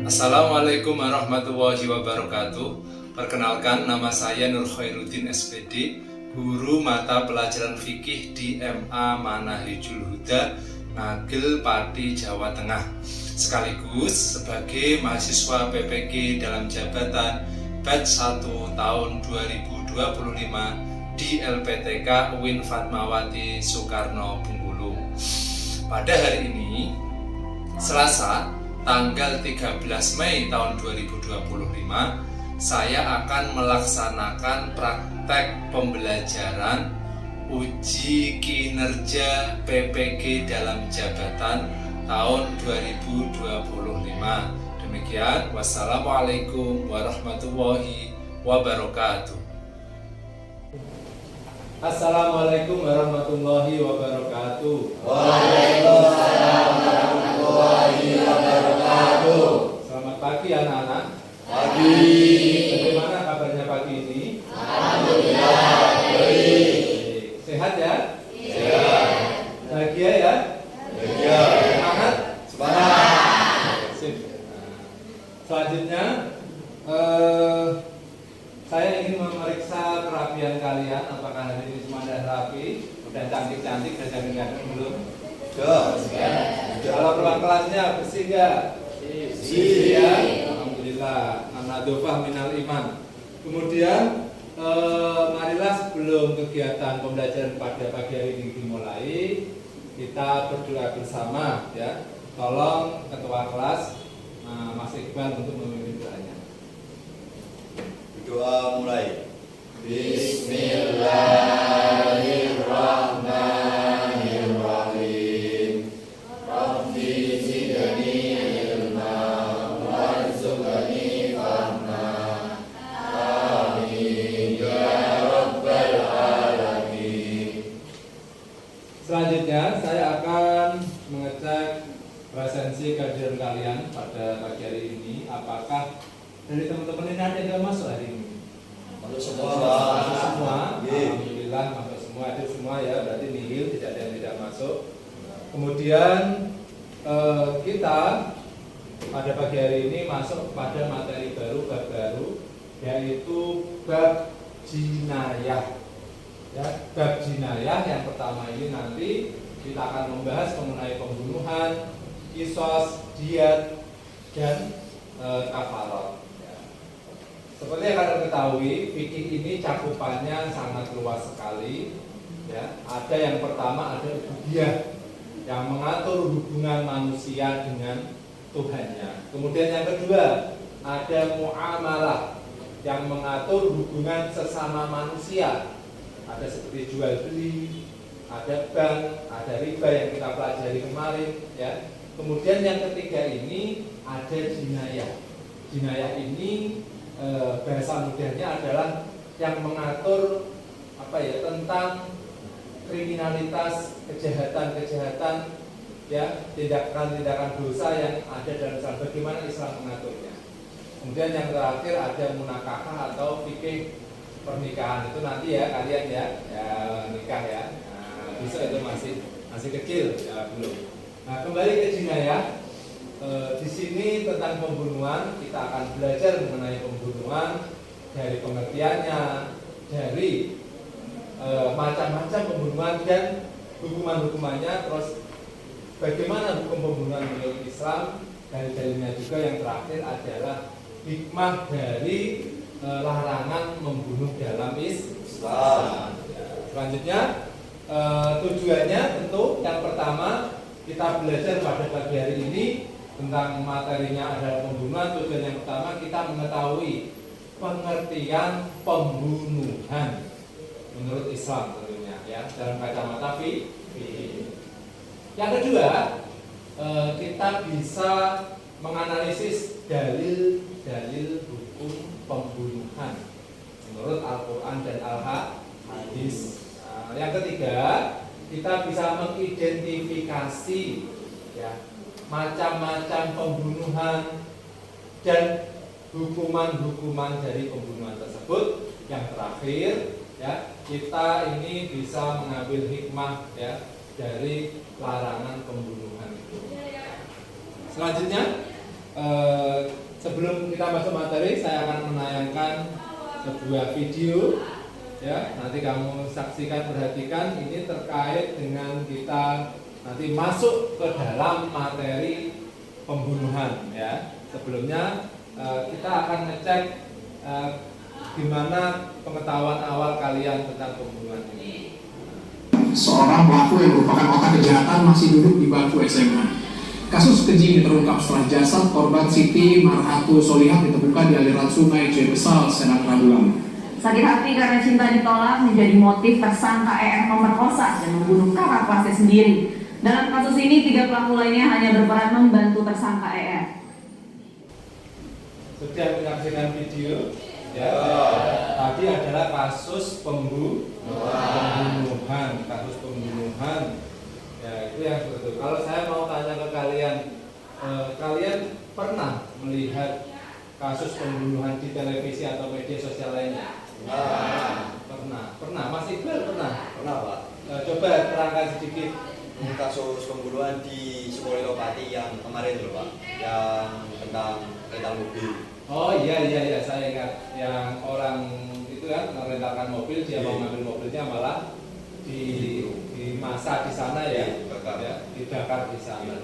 Assalamualaikum warahmatullahi wabarakatuh. Perkenalkan, nama saya Nur Khairuddin SPD, guru mata pelajaran fikih di MA Manahijul Huda, Ngagel, Pati, Jawa Tengah, sekaligus sebagai mahasiswa PPG dalam jabatan batch 1 tahun 2025 di LPTK UIN Fatmawati Soekarno Bengkulu. Pada hari ini, Selasa, tanggal 13 Mei tahun 2025, saya akan melaksanakan praktek pembelajaran uji kinerja PPG dalam jabatan tahun 2025. Demikian, wassalamualaikum warahmatullahi wabarakatuh. Assalamualaikum warahmatullahi wabarakatuh. Waalaikumsalam warahmatullahi wabarakatuh. Selamat pagi anak-anak. Pagi. Bagaimana kabarnya pagi ini? Alhamdulillah baik. Sehat ya? Sehat. Bahagia ya? Bahagia. Semangat? Semangat. Sip. Selanjutnya, saya ingin memeriksa kerapian kalian. Apakah hari ini semua sudah rapi? Sudah cantik-cantik, sudah ganteng belum? Sudah. Kalau ruang kelasnya bersih nggak? Bersih ya. Alhamdulillah. An-nadhofah minal iman. Kemudian marilah sebelum kegiatan pembelajaran pada pagi hari ini dimulai, kita berdoa bersama ya. Tolong ketua kelas Mas Iqbal untuk memimpin doanya. Doa mulai. Bismillahirrahmanirrahim. Rabbi zidni ilma warzuqni fahma. Amin ya rabbal alamin. Selanjutnya saya akan mengecek presensi kehadiran kalian pada pagi hari ini. Apakah dari teman-teman ini ada yang masuk hari ini? Masuk semua, Masuk semua. Iya. Alhamdulillah masuk semua. Hadir semua ya. Berarti nihil, tidak ada yang tidak masuk. Kemudian kita pada pagi hari ini masuk pada materi baru, bab baru, yaitu bab jinayah. Ya, bab jinayah yang pertama ini nanti kita akan membahas mengenai pembunuhan, kisos, diat, dan kafarat. Ya. Seperti yang kalian ketahui, fikih ini cakupannya sangat luas sekali. Ya, ada yang pertama ada ubudiyah yang mengatur hubungan manusia dengan Tuhannya. Kemudian yang kedua ada muamalah yang mengatur hubungan sesama manusia. Ada seperti jual beli, ada bank, ada riba yang kita pelajari kemarin. Ya. Kemudian yang ketiga ini ada jinayah. Jinayah ini bahasa mudahnya adalah yang mengatur tentang kriminalitas, kejahatan-kejahatan, ya, tindakan-tindakan dosa yang ada dalam Islam. Bagaimana Islam mengaturnya? Kemudian yang terakhir ada munakahah atau fikih pernikahan. Itu nanti ya kalian ya nikah ya. Besok itu masih kecil ya, belum. Nah, kembali ke jinayah. Di sini tentang pembunuhan, kita akan belajar mengenai pembunuhan dari pengertiannya, dari macam-macam pembunuhan dan hukuman-hukumannya, terus bagaimana hukum pembunuhan menurut Islam, dari dalilnya juga. Yang terakhir adalah hikmah dari larangan membunuh dalam Islam. Selanjutnya tujuannya tentu yang pertama kita belajar pada pagi hari ini tentang materinya adalah pembunuhan. Tujuan yang pertama kita mengetahui pengertian pembunuhan menurut Islam tentunya ya, dalam kacamata fikih. Yang kedua, kita bisa menganalisis dalil-dalil hukum pembunuhan menurut Al-Quran dan Al-Hadis. Yang ketiga, kita bisa mengidentifikasi ya, macam-macam pembunuhan dan hukuman-hukuman dari pembunuhan tersebut. Yang terakhir, ya, kita ini bisa mengambil hikmah ya dari larangan pembunuhan itu. Selanjutnya sebelum kita masuk materi, saya akan menayangkan sebuah video. Ya, nanti kamu saksikan, perhatikan. Ini terkait dengan kita nanti masuk ke dalam materi pembunuhan. Ya, sebelumnya kita akan ngecek gimana pengetahuan awal kalian tentang pembunuhan ini. Seorang pelaku yang merupakan otak kejahatan masih duduk di bangku SMA. Kasus keji ini terungkap setelah jasad korban Siti Marhatu Solihat ditemukan di aliran sungai Cibesal, Serang Rabu lalu. Sakit hati karena cinta ditolak menjadi motif tersangka ER memerkosa dan membunuh kakak kelasnya sendiri. Dalam kasus ini, 3 pelaku lainnya hanya berperan membantu tersangka ER. Sudah menyaksikan video? Ya. Tadi adalah kasus pembunuhan, kasus pembunuhan. Ya, itu yang seperti itu. Kalau saya mau tanya ke kalian, kalian pernah melihat kasus pembunuhan di televisi atau media sosial lainnya? Pernah. Mas Iqbal pernah? Pernah, Pak. Coba terangkan sedikit. Kasus pembunuhan di Sukolilo-Pati yang kemarin loh, Pak. Yang tentang rental mobil. Oh iya, saya ingat. Yang orang itu kan merentalkan mobil, dia mau ngambil mobilnya malah dimasak di sana ya, dibakar di sana,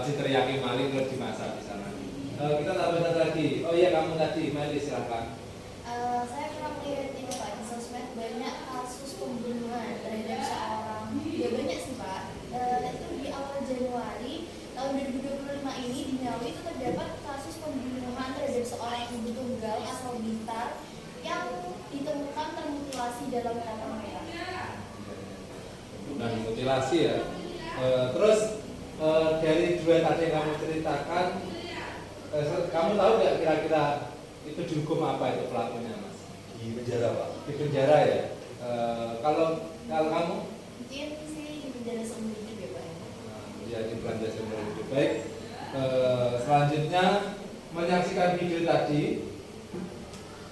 diteriaki maling terus dimasak di sana. Kita tambah lagi. Oh iya, kamu tadi, Meli silakan. Saya pernah melihat ini Pak di sosmed, banyak kasus pembunuhan terhadap seorang. Ya banyak sih Pak. Itu di awal Januari tahun 2025 ini di Ngawi itu terdapat kasus pembunuhan terhadap seorang ibu tunggal asal Blitar yang ditemukan termutilasi dalam kamar merah. Nah, mutilasi ya. Terus dari 2 tadi yang kamu ceritakan, kamu tahu nggak kira-kira itu dihukum apa itu pelakunya, Mas? Di penjara, Pak. Di penjara ya. Kalau kamu? Mungkin sih di penjara seumur hidup ya Pak. Ya, di belanja seumur hidup. Baik. Selanjutnya menyaksikan video tadi.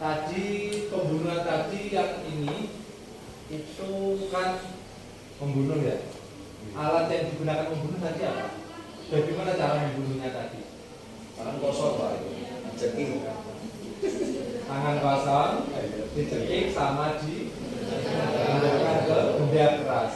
Tadi pembunuhan tadi yang ini itu kan membunuh ya. Alat yang digunakan membunuh tadi apa? Bagaimana cara membunuhnya tadi? Tangan kosong, Pak. Cekik. Tangan kosong, dicekik sama menggunakan ke benda keras.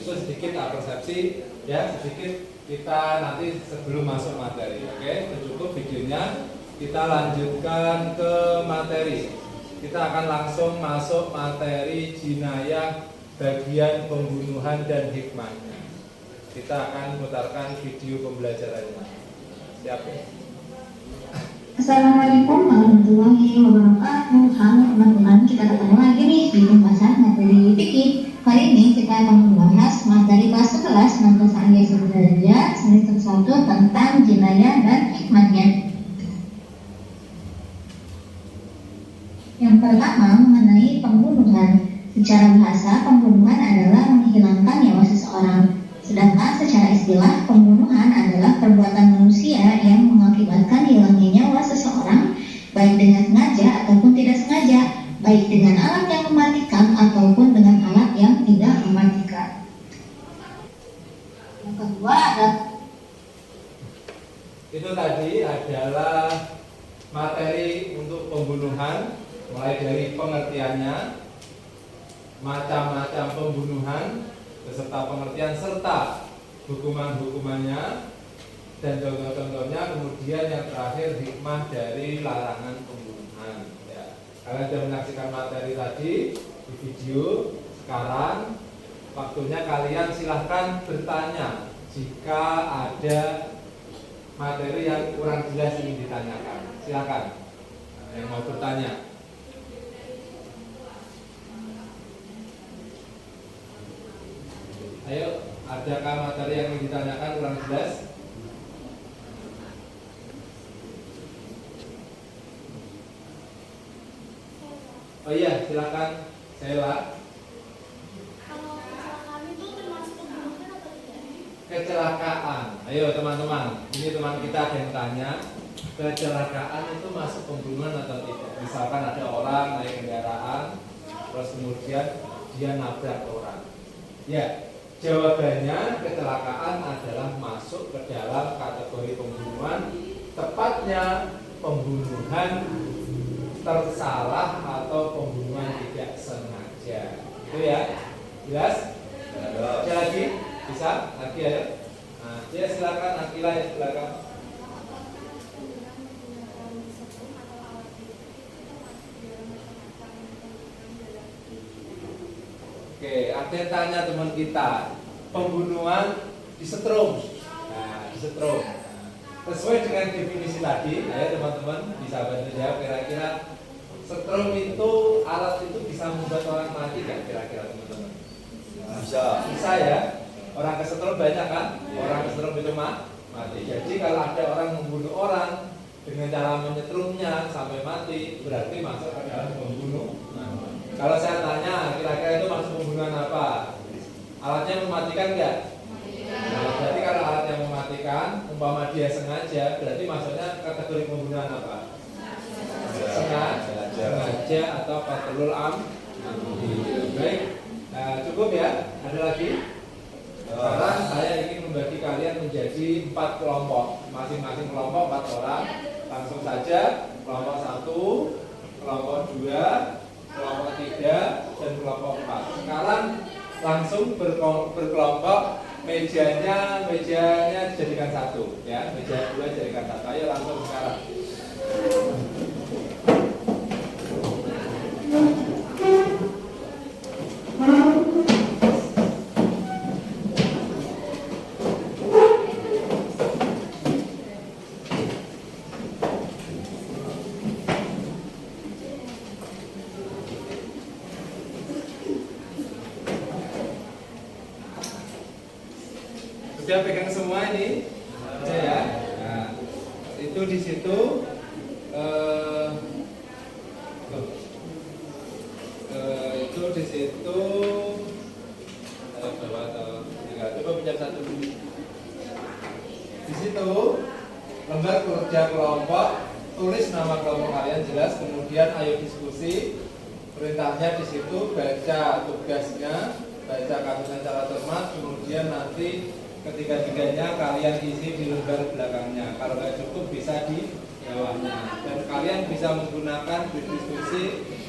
Itu sedikit persepsi ya, sedikit kita nanti sebelum masuk materi. Oke, itu cukup videonya. Kita lanjutkan ke materi. Kita akan langsung masuk materi jinayah bagian pembunuhan dan hikmahnya. Kita akan putarkan video pembelajarannya. Siap ya? Assalamualaikum warahmatullahi wabarakatuh. Halo teman-teman, kita ketemu lagi nih di pembahasan materi fikih. Kali ini kita akan membahas materi kelas 11 Madrasah Aliyah Sudrajat semester 1 tentang jinayah dan hikmahnya. Yang pertama mengenai pembunuhan. Secara bahasa, pembunuhan adalah menghilangkan nyawa seseorang. Sedangkan secara istilah, pembunuhan adalah perbuatan manusia yang mengakibatkan hilangnya nyawa seseorang, baik dengan sengaja ataupun tidak sengaja, baik dengan alat yang mematikan ataupun dengan alat yang tidak mematikan. Yang kedua adalah itu tadi adalah materi untuk pembunuhan, mulai dari pengertiannya, macam-macam pembunuhan beserta pengertian serta hukuman-hukumannya dan contoh-contohnya, kemudian yang terakhir hikmah dari larangan pembunuhan ya. Kalian sudah menyaksikan materi tadi di video. Sekarang waktunya kalian silahkan bertanya jika ada materi yang kurang jelas ingin ditanyakan. Silakan yang mau bertanya. Ayo, adakah materi yang ingin ditanyakan kurang jelas? Oh iya, silakan, Sheila. Kalau kecelakaan itu termasuk pembunuhan atau tidak? Kecelakaan. Ayo teman-teman, ini teman kita ada yang tanya, kecelakaan itu masuk pembunuhan atau tidak? Misalkan ada orang naik kendaraan, terus kemudian dia nabrak orang. Ya, jawabannya kecelakaan adalah masuk ke dalam kategori pembunuhan tepatnya pembunuhan tersalah atau pembunuhan tidak sengaja. Itu ya, jelas? Ada lagi? Bisa? Lagi ya? Nah, ya silakan Akila ya silakan. Oke, ada yang tanya teman kita, pembunuhan disetrum. Nah, disetrum. Sesuai dengan definisi tadi, ya teman-teman bisa bantu jawab kira-kira setrum itu alat itu bisa membuat orang mati nggak kira-kira teman-teman? Bisa. Bisa ya. Orang kesetrum banyak kan? Orang kesetrum itu mati. Jadi kalau ada orang membunuh orang dengan cara menyetrumnya sampai mati, berarti masuk ke dalam membunuh. Nah, kalau saya tanya, kira-kira itu maksud pembunuhan apa? Alatnya mematikan nggak? Nah, berarti kalau alat yang mematikan, umpama dia sengaja, berarti maksudnya kategori pembunuhan apa? Sengaja atau qatlul baik. Nah, cukup ya. Ada lagi? Sekarang saya ingin membagi kalian menjadi 4 kelompok. Masing-masing kelompok 4 orang. Langsung saja kelompok 1, kelompok 2, kelompok 3, dan kelompok 4. Sekarang langsung berkelompok. Mejanya dijadikan 1 ya, meja 2 dijadikan 1. Ayo langsung sekarang. Sudah pegang semua ini, ya. Nah, itu di situ itu di situ coba pinjam satu dulu. Di situ lembar kerja kelompok, tulis nama kelompok kalian jelas, kemudian ayo diskusi. Perintahnya di situ baca tugasnya, baca kasusnya secara cermat, kemudian nanti ketiga-tiganya kalian isi di lembar belakangnya. Kalau nggak cukup bisa di bawahnya. Dan kalian bisa menggunakan diskusi,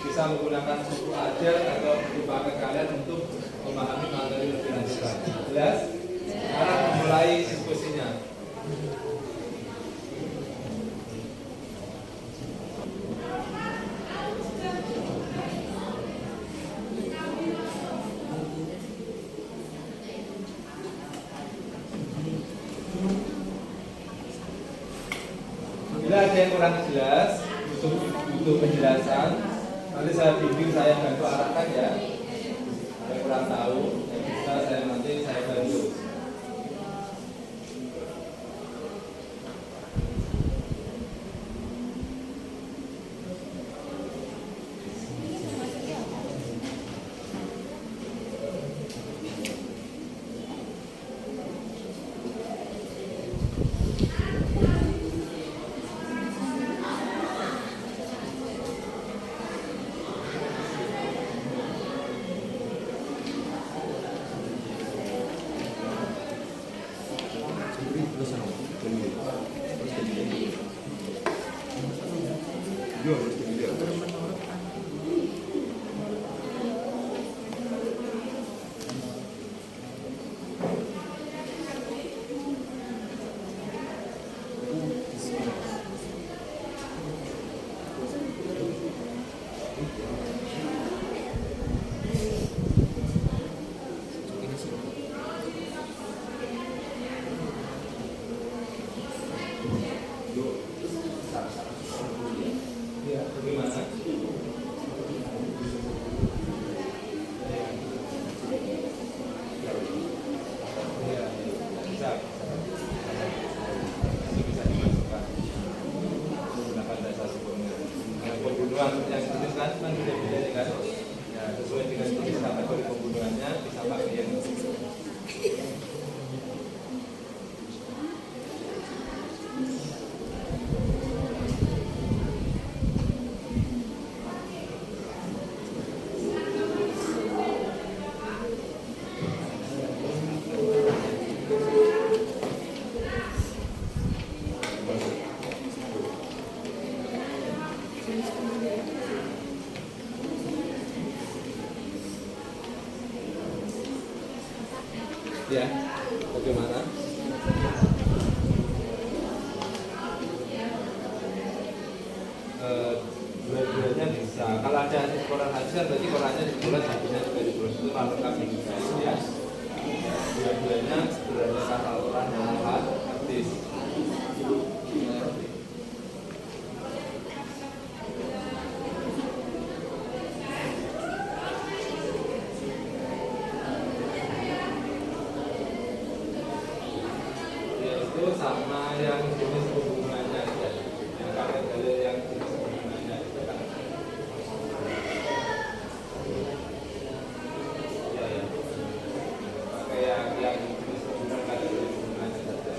bisa menggunakan buku ajar atau buku paket kalian untuk memahami materi lebih lanjut. Jelas? Sekarang mulai diskusinya. Bila ada yang kurang jelas, butuh penjelasan, nanti saya bimbing, saya bantu arahkan ya. Ada yang kurang tahu, yang bisa saya bantu. Pembunuhan yang dijelaskan kan beda-beda kan, ya sesuai dengan jenis kategori pembunuhannya bisa pakai yang Ya, bagaimana? Dua-duanya bisa. Kalau ada koran hadis kan berarti korannya dibulat, hadisnya juga dibulat. Itu lengkap juga ya. Dua-duanya berdasarkan Al-Quran dan hadis. Yaitu sama yang jenis hubungannya aja. Yang kalian dalil yang jenis hubungannya itu kan. Ya. Pakai yang jenis hubungannya saja.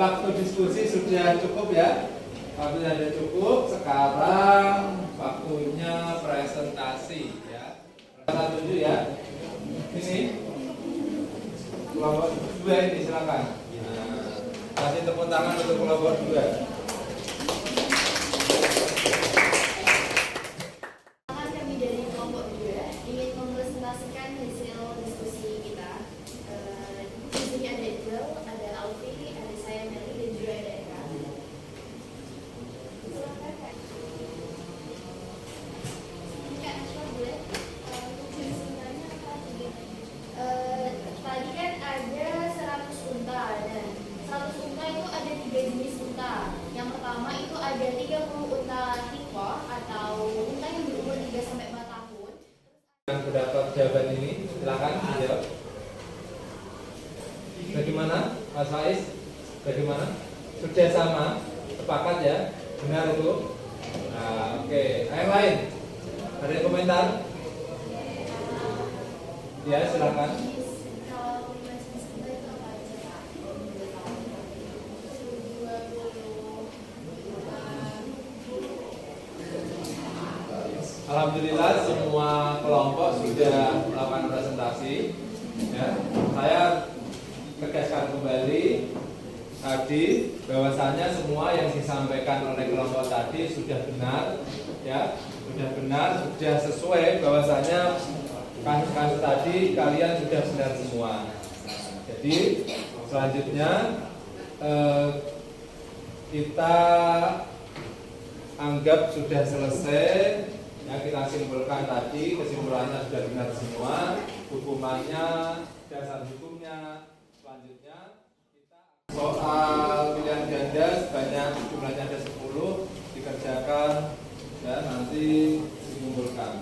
Waktu diskusi sudah cukup ya. Waktunya sudah cukup. Sekarang waktunya presentasi ya. Kita tunjuk ya. Ini kelompok 2 ini silakan. Nah, kasih tepuk tangan untuk kelompok 2. Kami dari kelompok 2 ingin mempresentasikan hasil diskusi kita. Di sini ada Iqbal, ada Alfi, ada saya Meli, dan juga ada Eka. Silakan Kak. Kak Ashwa boleh ceritanya apa tadi? Tadi kan ada 100 unta dan 100 unta itu ada 3 jenis unta. Yang pertama itu ada 30 unta hikoh atau unta yang berumur 3-4 tahun. Yang mendapat jawaban ini silakan dijawab. Bagaimana Mas Faiz? Bagaimana? Sudah sama? Sepakat ya? Benar itu? Nah, oke. Yang lain? Ada yang komentar? Ya, silakan. Kalau jenis unta itu apa aja Kak? Alhamdulillah semua kelompok sudah melakukan presentasi. Ya, saya tegaskan kembali tadi bahwasannya semua yang disampaikan oleh kelompok tadi sudah benar, ya, sudah benar, sudah sesuai bahwasannya kasus-kasus tadi kalian sudah benar semua. Jadi selanjutnya kita anggap sudah selesai. Ya, kita simpulkan tadi, kesimpulannya sudah benar semua, hukumannya, dasar hukumnya. Selanjutnya kita soal pilihan ganda sebanyak jumlahnya ada 10 dikerjakan dan nanti dikumpulkan.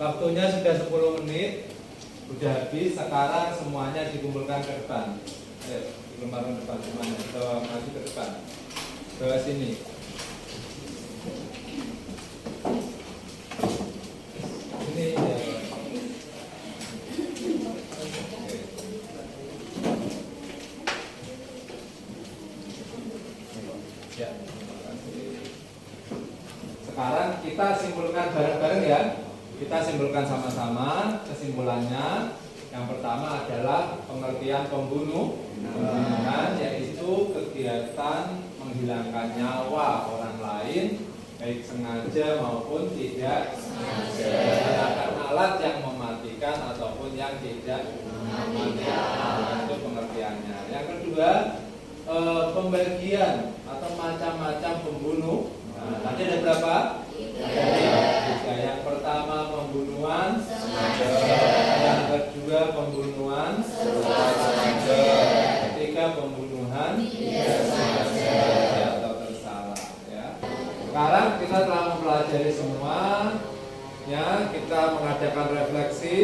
Waktunya sudah 10 menit, sudah habis. Sekarang semuanya dikumpulkan ke depan. Lembaran depan semuanya, bawa maju ke depan, bawa sini. Ini ya. Ya. Sekarang kita simpulkan bareng-bareng ya. Kita simpulkan sama-sama kesimpulannya. Yang pertama adalah pengertian pembunuhan, yaitu kegiatan menghilangkan nyawa orang lain, baik sengaja maupun tidak sengaja, menggunakan alat yang mematikan ataupun yang tidak mematikan. Itu pengertiannya. Yang kedua, pembagian atau macam-macam pembunuh. Nah, tadi ada berapa? Tiga. Yang pertama pembunuhan sengaja, yang kedua pembunuhan sengaja, ketiga pembunuhan tidak sengaja atau tersalah. Ya. Sekarang kita telah mempelajari semua, ya, kita mengadakan refleksi,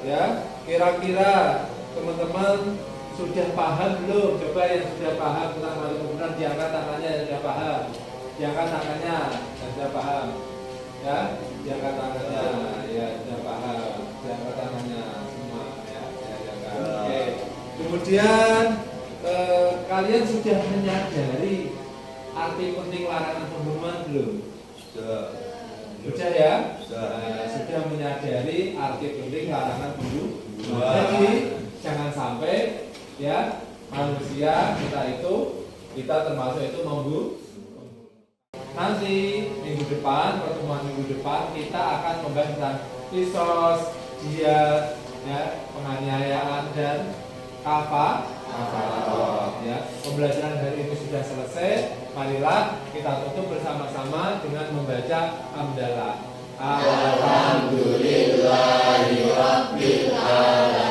ya. Kira-kira teman-teman sudah paham belum? Coba yang sudah paham tentang hal pembunuhan diangkat tangannya yang sudah paham. Diangkat tangannya yang sudah paham. Ya, diangkat tangannya, ya sudah paham. Diangkat tangannya semua, ya. Oke. Kemudian kalian sudah menyadari arti penting larangan pembunuhan belum? Sudah ya? Sudah menyadari arti penting larangan pembunuhan. Jadi jangan sampai ya manusia kita termasuk itu membunuh. Nanti pertemuan minggu depan kita akan membahas tentang kisos, jihad, ya, penganiayaan dan kafarat. Ya, pembelajaran hari ini sudah selesai. Marilah kita tutup bersama-sama dengan membaca hamdalah. Alhamdulillahirabbil alamin.